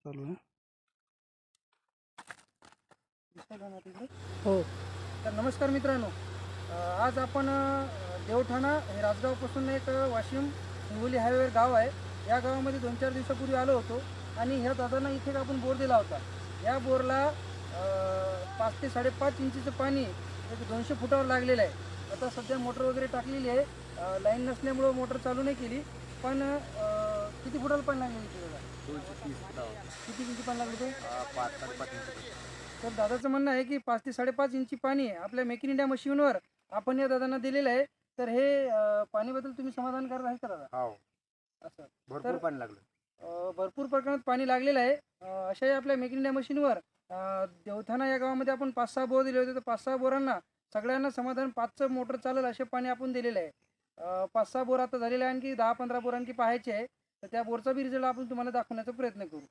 चालू आहे. हो. तर नमस्कार मित्रांनो, आज आपण देवठाणा हे राजगावपासून एक वाशिम हिंगोली हायवेवर गाव आहे. या गावामध्ये 2-4 दिवसापूर्वी आलो होतो आणि ह्या दादांना इथे एक आपण बोर दिला होता. या बोरला 5 ते 5.5 इंचीचं पाणी एक 200 फुटावर लागलेलं आहे. आता सध्या मोटर वगैरे टाकलेली आहे. लाईन नसल्यामुळं मोटर चालू नाही केली, पण किती फुटाला पाणी लागलेलं इथे दादा? 230 किती इंची पाणी लागलं ते? 5-5.5 इंच. तर दादाचं म्हणणं आहे की 5 ते 5.5 इंची पाणी आपल्या मेक इन इंडिया मशीनवर आपण या दादांना दिलेलं आहे. तर हे पाणीबद्दल तुम्ही समाधानकारक आहे का दादा? हो, असं भरपूर पाणी लागलं. भरपूर प्रमाणात पाणी लागलेलं आहे. अशाही आपल्या मेक इन इंडिया मशीनवर देवठाणा या गावामध्ये आपण 5-6 बोर दिले होते. तर 5-6 बोरांना सगळ्यांना समाधान 5चं मोटर चालेल असे पाणी आपण दिलेलं आहे. 5-6 बोर आता झालेले आहे, आणखी 10-15 बोर आणखी पाहायचे आहे. तर त्या बोरचा बी रिझल्ट आपण तुम्हाला दाखवण्याचा प्रयत्न करू.